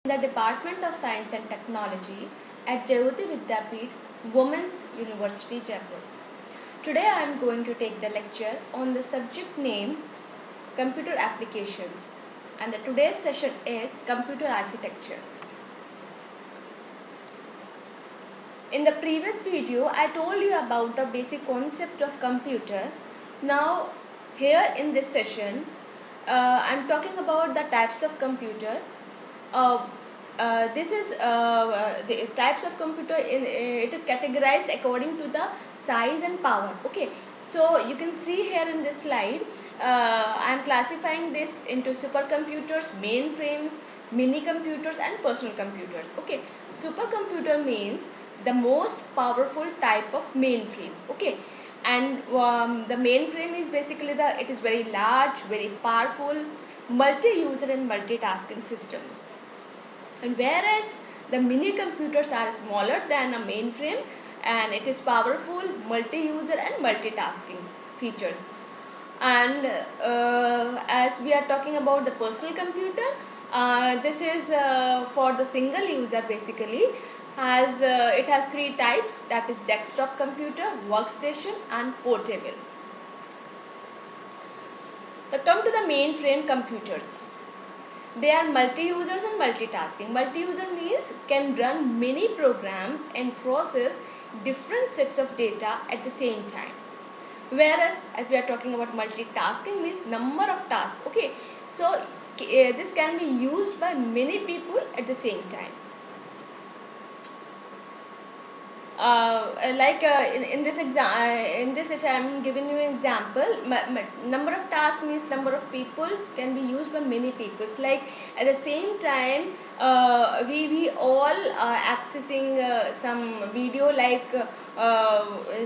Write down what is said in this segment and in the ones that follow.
the Department of Science and Technology at Jayoti Vidyapeeth, Women's University, Jaipur. Today I am going to take the lecture on the subject name Computer Applications, and the today's session is Computer Architecture. In the previous video I told you about the basic concept of computer. Now here in this session I am talking about the types of computer. This is the types of computer it is categorized according to the size and power. Okay, so you can see here in this slide I am classifying this into supercomputers, mainframes, mini computers and personal computers. Okay, supercomputer means the most powerful type of mainframe. Okay, and the mainframe is basically it is very large, very powerful, multi-user and multitasking systems. And whereas the mini computers are smaller than a mainframe and it is powerful, multi-user and multitasking features. And as we are talking about the personal computer, this is for the single user basically. It has three types, that is desktop computer, workstation and portable. Now come to the mainframe computers. They are multi-users and multitasking. Multi-user means can run many programs and process different sets of data at the same time. Whereas if we are talking about multitasking means number of tasks. Okay, so this can be used by many people at the same time. In this if I am giving you an example, number of tasks means number of peoples can be used by many peoples. Like at the same time we all are accessing some video, like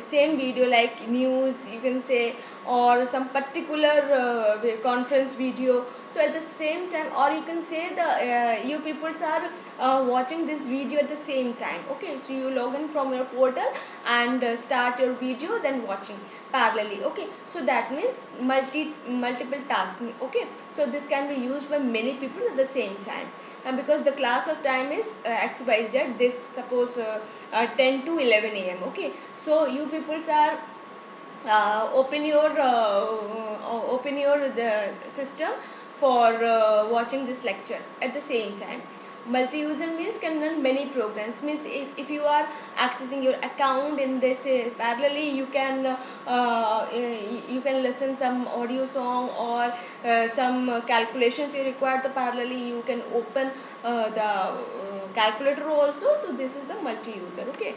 same video like news you can say, or some particular conference video. So at the same time, or you can say the you peoples are watching this video at the same time. Okay, so you log in from your portal and start your video, then watching parallelly. Okay, so that means multiple tasking. Okay, so this can be used by many people at the same time. And because the class of time is XYZ, this suppose 10 to 11 a.m. Okay, so you peoples are open your the system for watching this lecture at the same time. Multi-user means can run many programs, means if you are accessing your account in this parallelly, you can listen some audio song or some calculations you require. The parallelly you can open the calculator also. So this is the multi-user. Okay,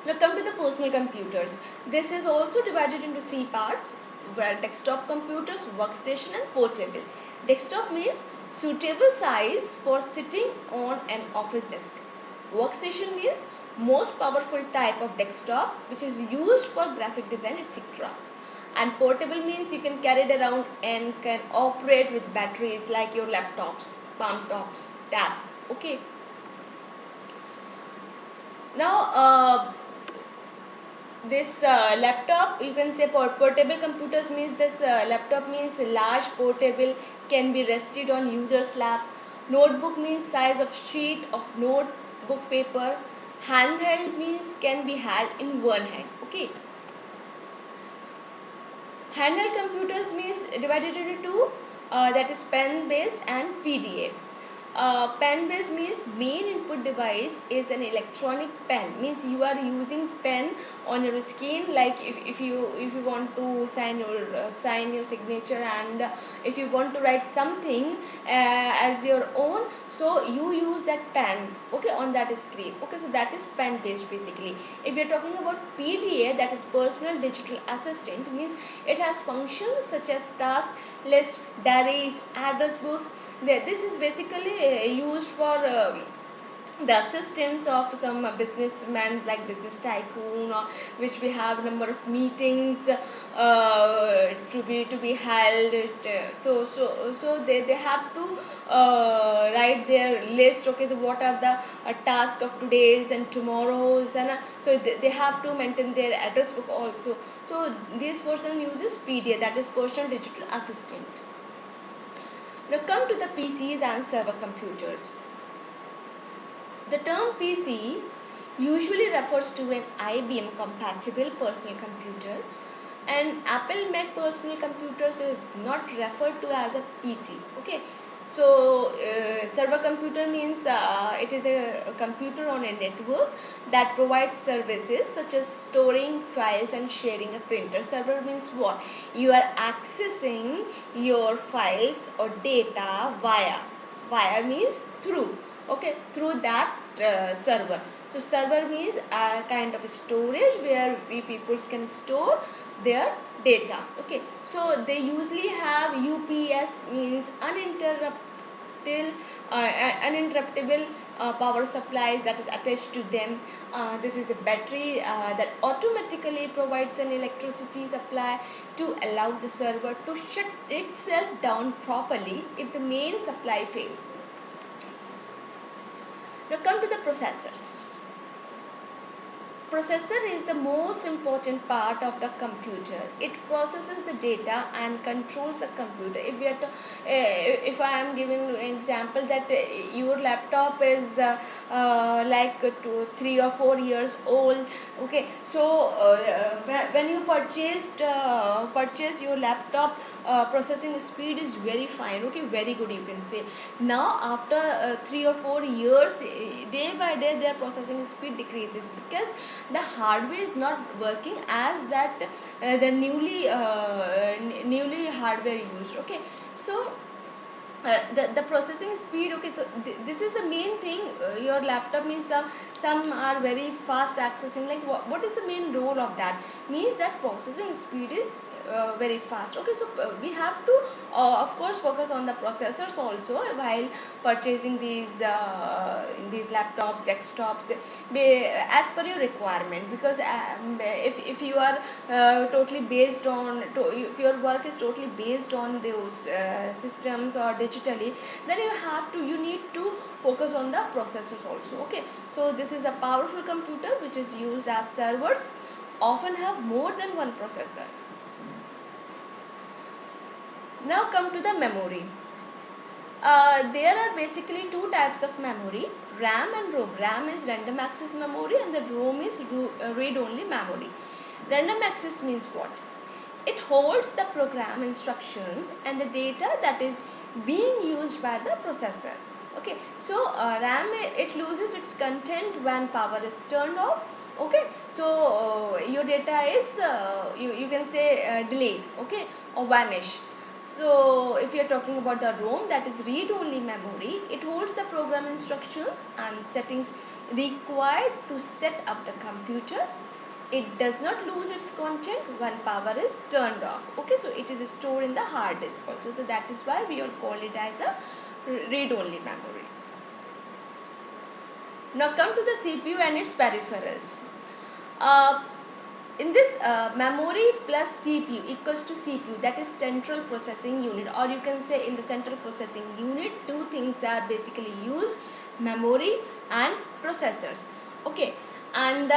now come to the personal computers. This is also divided into three parts, where desktop computers, workstation and portable. Desktop means suitable size for sitting on an office desk. Workstation means most powerful type of desktop which is used for graphic design, etc. And portable means you can carry it around and can operate with batteries, like your laptops, palm tops, tabs. Okay. Now this laptop, you can say portable computers means this laptop means large, portable, can be rested on user's lap. Notebook means size of sheet of notebook paper. Handheld means can be held in one hand. Okay, handheld computers means divided into two, that is pen based and PDA. Pen based means main input device is an electronic pen, means you are using pen on your screen, like if you want to sign your signature, and if you want to write something as your own, so you use that pen, okay, on that screen. Okay, so that is pen based basically. If we are talking about PDA, that is personal digital assistant, means it has functions such as task list, diaries, address books. This is basically used for the assistance of some businessmen, like business tycoon, or which we have number of meetings to be held. So they have to write their list. Okay, so what are the tasks of today's and tomorrow's, and so they have to maintain their address book also. So this person uses PDA, that is personal digital assistant. Now come to the PCs and server computers. The term PC usually refers to an IBM compatible personal computer, and Apple Mac personal computers is not referred to as a PC. Okay, so server computer means it is a computer on a network that provides services such as storing files and sharing a printer. Server means what? You are accessing your files or data via means through, okay, through that server. So server means a kind of a storage where we people can store their data. Okay, so they usually have UPS, means uninterruptible power supplies that is attached to them. This is a battery that automatically provides an electricity supply to allow the server to shut itself down properly if the main supply fails. Now come to the processors. Processor is the most important part of the computer. It processes the data and controls the computer. If I am giving an example that your laptop is like 3 or 4 years old, okay, so when you purchase your laptop, processing speed is very fine, okay, very good, you can say. Now after 3 or 4 years, day by day their processing speed decreases because the hardware is not working as that the newly hardware used. Okay, so the processing speed, okay, so this is the main thing. Your laptop means some are very fast accessing, like what is the main role of that? Means that processing speed is very fast. Okay, so we have to of course focus on the processors also while purchasing these laptops, desktops, as per your requirement, because if you are totally based on if your work is totally based on those systems or digitally, then you need to focus on the processors also. Okay, so this is a powerful computer which is used as servers, often have more than one processor. Now come to the memory. There are basically two types of memory, RAM and ROM. RAM is random access memory and the ROM is read-only memory. Random access means what? It holds the program instructions and the data that is being used by the processor. Okay, so RAM, it loses its content when power is turned off. Okay, so your data is you can say delayed, okay, or vanish. So if you are talking about the ROM, that is read-only memory, it holds the program instructions and settings required to set up the computer. It does not lose its content when power is turned off. Okay, so it is stored in the hard disk also. So that is why we all call it as a read-only memory. Now come to the CPU and its peripherals. Uh, in this memory plus CPU equals to CPU, that is central processing unit, or you can say in the central processing unit two things are basically used, memory and processors. Okay, and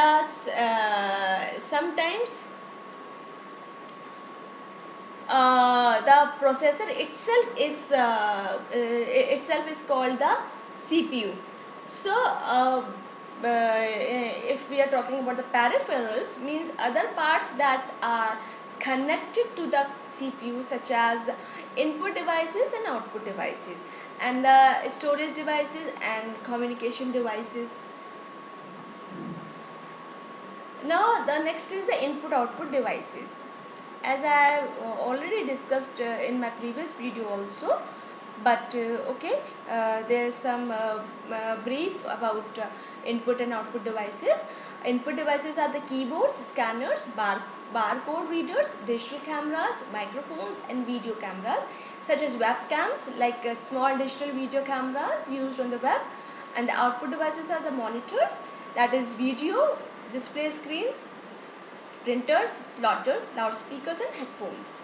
sometimes the processor itself is called the CPU. So if we are talking about the peripherals, means other parts that are connected to the CPU, such as input devices and output devices, and the storage devices and communication devices. Now the next is the input output devices. As I already discussed in my previous video also, but okay, there is some brief about input and output devices. Input devices are the keyboards, scanners, barcode readers, digital cameras, microphones and video cameras, such as webcams, like small digital video cameras used on the web. And the output devices are the monitors, that is video display screens, printers, plotters, loudspeakers and headphones.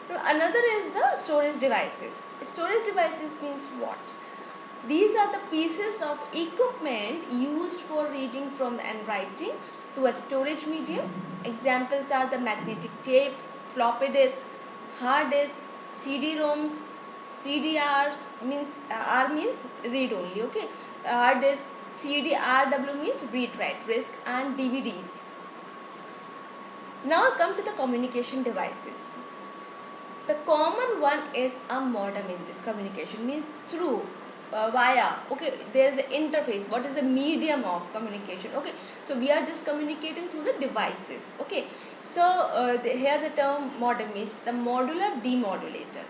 Now, another is the storage devices. Storage devices means what? These are the pieces of equipment used for reading from and writing to a storage medium. Examples are the magnetic tapes, floppy disk, hard disk, CD-ROMs, CDRs means R means read only, okay. Hard disk, CDRW means read write risk, and DVDs. Now come to the communication devices. The common one is a modem in this communication, means through via, okay, there is an interface. What is the medium of communication? Okay, so we are just communicating through the devices, okay. So here the term modem is the modular demodulator,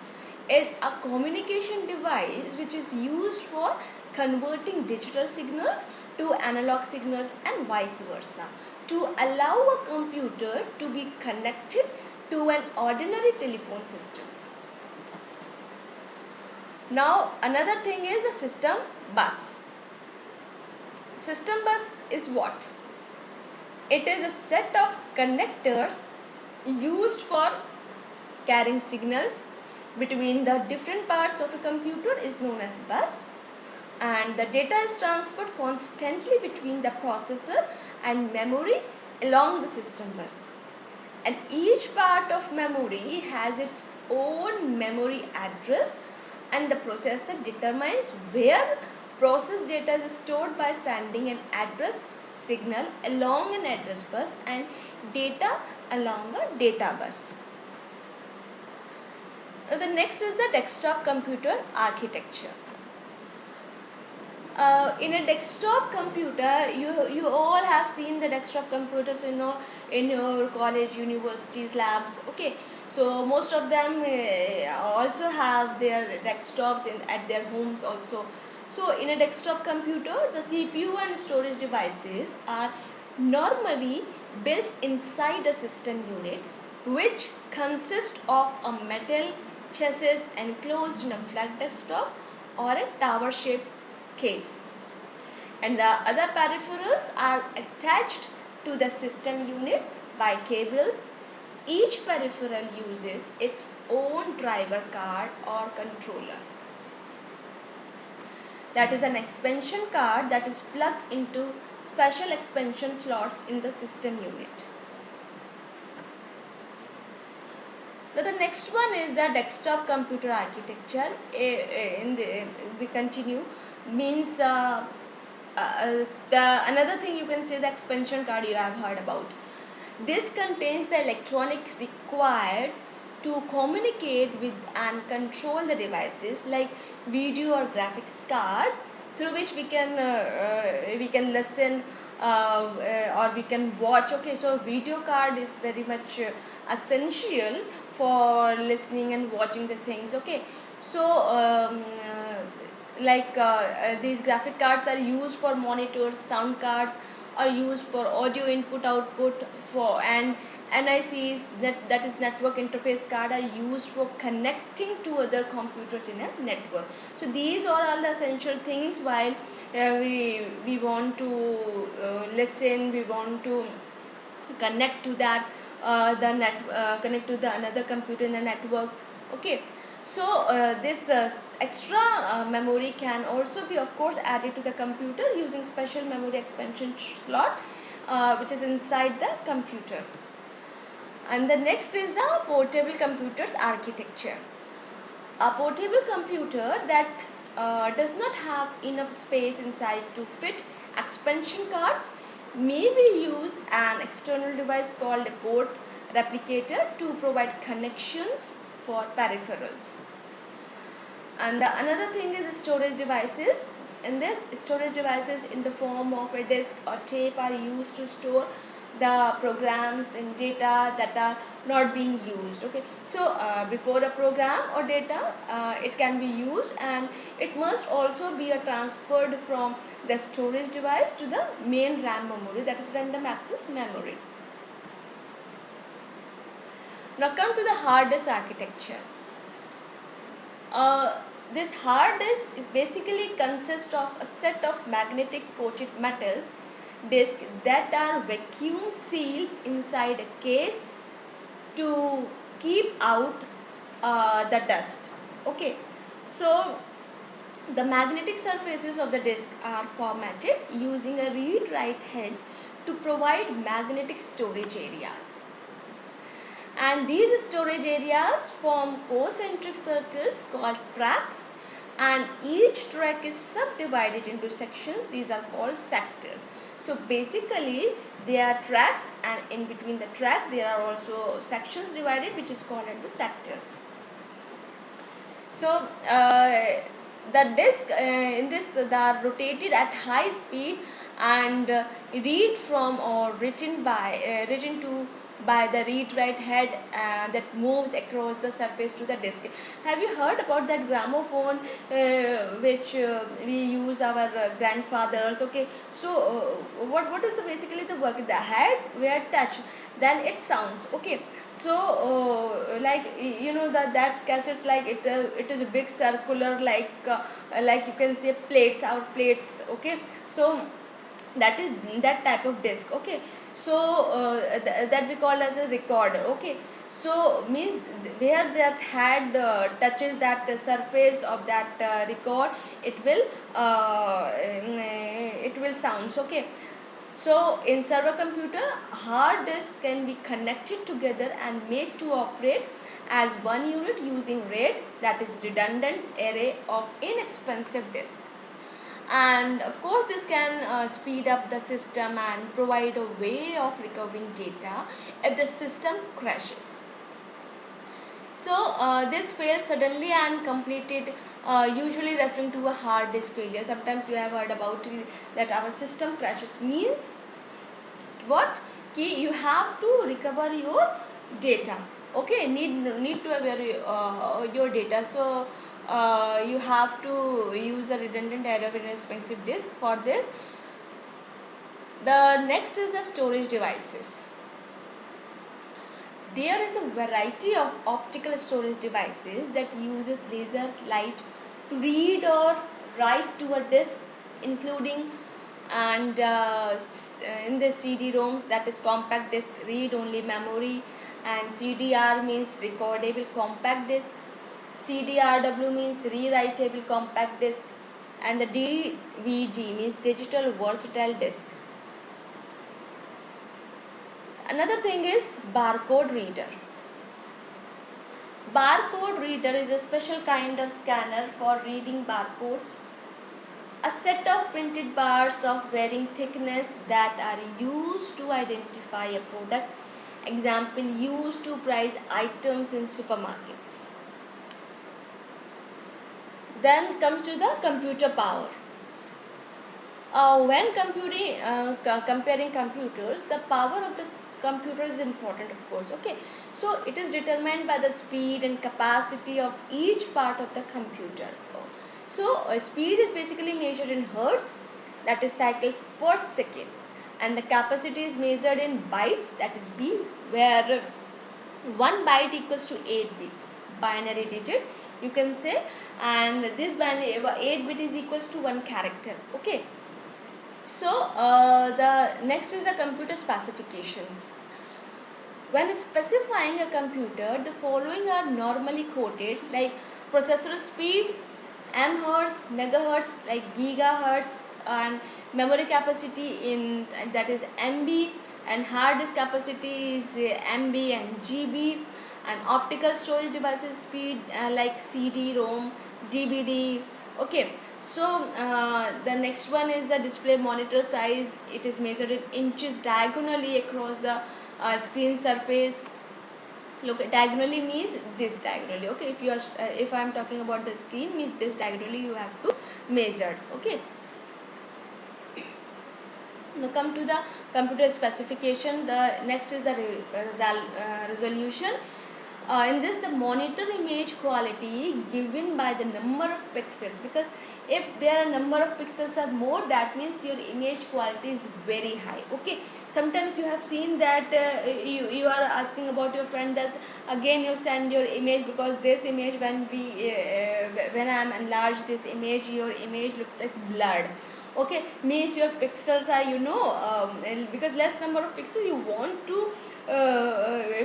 is a communication device which is used for converting digital signals to analog signals and vice versa, to allow a computer to be connected to an ordinary telephone system. Now another thing is the system bus. System bus is what? It is a set of connectors used for carrying signals between the different parts of a computer is known as bus, and the data is transferred constantly between the processor and memory along the system bus. And each part of memory has its own memory address, and the processor determines where processed data is stored by sending an address signal along an address bus and data along a data bus. Now the next is the desktop computer architecture. In a desktop computer, you all have seen the desktop computers, in your college, universities, labs, okay. So most of them also have their desktops at their homes also. So in a desktop computer, the CPU and storage devices are normally built inside a system unit, which consists of a metal chassis enclosed in a flat desktop or a tower shaped case, and the other peripherals are attached to the system unit by cables. Each peripheral uses its own driver card or controller. That is an expansion card that is plugged into special expansion slots in the system unit. Now the next one is the desktop computer architecture. We continue, means another thing you can say, the expansion card you have heard about. This contains the electronic required to communicate with and control the devices, like video or graphics card, through which we can listen or we can watch. Okay, so video card is very much essential for listening and watching the things, okay. So these graphic cards are used for monitors, sound cards are used for audio input output, for and NICs, that is network interface card, are used for connecting to other computers in a network. So these are all the essential things while we want to listen, we want to connect to that connect to the another computer in the network, okay. So this extra memory can also be of course added to the computer using special memory expansion slot which is inside the computer. And the next is the portable computers architecture. A portable computer that does not have enough space inside to fit expansion cards may be use an external device called a port replicator to provide connections for peripherals. And the another thing is the storage devices. In this, storage devices in the form of a disk or tape are used to store the programs and data that are not being used, okay. So before a program or data it can be used, and it must also be transferred from the storage device to the main RAM memory, that is random access memory. Now come to the hard disk architecture. This hard disk is basically consists of a set of magnetic coated metals discs that are vacuum sealed inside a case to keep out the dust, okay. So the magnetic surfaces of the disk are formatted using a read write head to provide magnetic storage areas. and these storage areas form concentric circles called tracks, and each track is subdivided into sections. These are called sectors. So basically there are tracks, and in between the tracks there are also sections divided, which is called as the sectors. So the disk in this, they are rotated at high speed and read from or written to by the read-write head that moves across the surface to the disk. Have you heard about that gramophone which we use our grandfathers? Okay, so what is the basically the work? The head where touch, then it sounds. Okay, so like you know that cassettes, like it is a big circular, like you can say plates, our plates. Okay, so that is that type of disc. Okay, so that we call as a recorder. Okay, so means where that head touches that surface of that record, it will sounds. Okay, so in server computer, hard disk can be connected together and made to operate as one unit using RAID, that is redundant array of inexpensive disk. And of course this can speed up the system and provide a way of recovering data if the system crashes. So this fails suddenly and completed, usually referring to a hard disk failure. Sometimes you have heard about that our system crashes, means what? Ki you have to recover your data. Okay, need to have your data. So you have to use a redundant array of inexpensive disk for this. The next is the storage devices. There is a variety of optical storage devices that uses laser light to read or write to a disk, including and in the CD-ROMs, that is compact disc read only memory, and CDR means recordable compact disc, CDRW means rewritable compact disc, and the DVD means digital versatile disc. Another thing is barcode reader. Barcode reader is a special kind of scanner for reading barcodes. A set of printed bars of varying thickness that are used to identify a product. Example, used to price items in supermarkets. Then comes to the computer power. When comparing computers, the power of the computer is important, of course. Okay, so it is determined by the speed and capacity of each part of the computer. So speed is basically measured in hertz, that is cycles per second, and the capacity is measured in bytes, that is B, where 1 byte equals to 8 bits, binary digit you can say, and this binary 8 bit is equals to 1 character. Okay, so the next is the computer specifications. When specifying a computer, the following are normally quoted, like processor speed, amhertz, megahertz, like gigahertz, and memory capacity in that is MB, and hard disk capacity is MB and GB, and optical storage devices speed like CD-ROM, DVD. Okay, so the next one is the display monitor size. It is measured in inches diagonally across the screen surface. Look, diagonally means this diagonally. Okay, if I am talking about the screen, means this diagonally you have to measure. Okay, now come to the computer specification. The next is the resolution. In this, the monitor image quality given by the number of pixels, because if there are number of pixels are more, that means your image quality is very high. Okay, sometimes you have seen that you are asking about your friend, that again you send your image, because this image when I am enlarged this image, your image looks like blurred. Okay, means your pixels are because less number of pixels you want to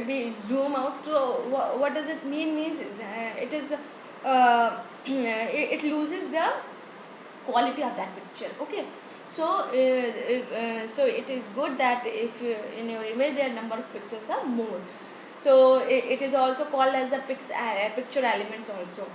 we zoom out. So what does it means it is it loses the quality of that picture. Okay, so so it is good that if in your image their number of pixels are more. So it is also called as the picture elements also.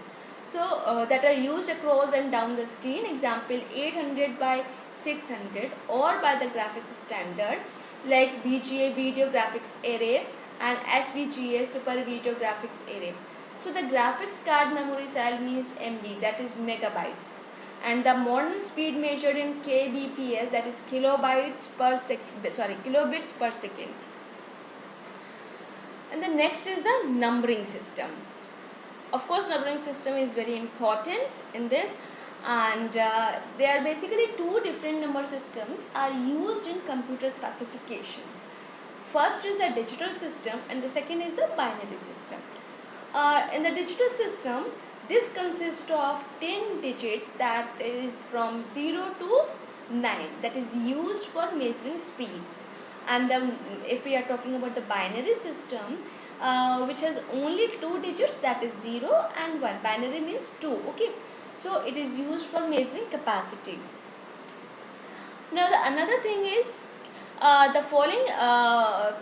So that are used across and down the screen. Example 800 by 600 or by the graphics standard like VGA video graphics array and SVGA super video graphics array. So the graphics card memory cell means MB, that is megabytes, and the modern speed measured in kbps, that is kilobits per second, kilobits per second. And the next is the numbering system. Of course, numbering system is very important in this, and there are basically two different number systems are used in computer specifications. First is the digital system and the second is the binary system. In the digital system, this consists of 10 digits, that is from 0 to 9, that is used for measuring speed. And if we are talking about the binary system, which has only 2 digits, that is 0 and 1. Binary means 2. Okay, so it is used for measuring capacity. Now the another thing is the following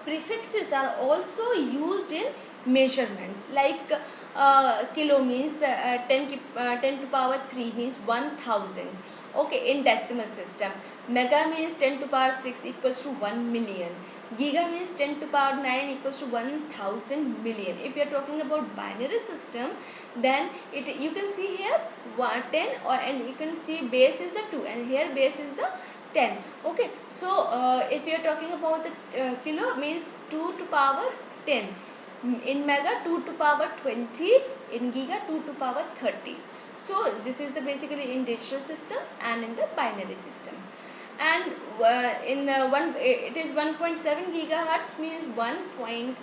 prefixes are also used in measurements, like kilo means 10 to power 3 means 1000. Okay, in decimal system. Mega means 10 to power 6 equals to 1 million. Giga means 10 to power 9 equals to 1000 million. If you are talking about binary system, then you can see here 10, and you can see base is the 2 and here base is the 10. Okay, so if you are talking about the kilo means 2 to power 10, in mega 2 to power 20, in giga 2 to power 30. So this is the basically in digital system and in the binary system. And in it is 1.7 gigahertz means 1.7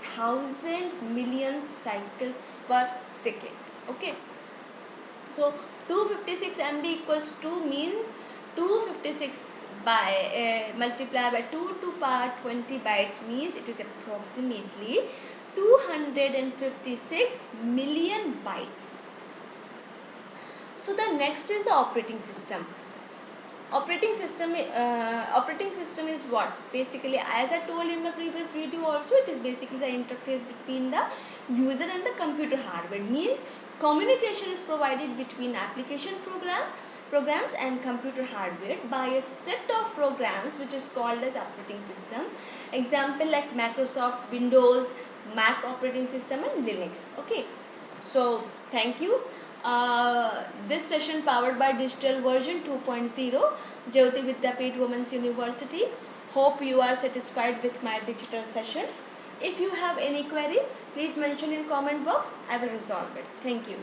thousand million cycles per second. Okay, so 256 MB equals 2 means 256 by multiply by 2 to power 20 bytes means it is approximately 256 million bytes. So the next is the operating system. Operating system is what? Basically, as I told in my previous video also, it is basically the interface between the user and the computer hardware. Means communication is provided between application programs and computer hardware by a set of programs which is called as operating system. Example like Microsoft Windows, Mac operating system and Linux. Okay, so thank you. This session powered by Digital Version 2.0, Jyoti Vidyapeeth Women's University. Hope you are satisfied with my digital session. If you have any query, please mention in comment box. I will resolve it. Thank you.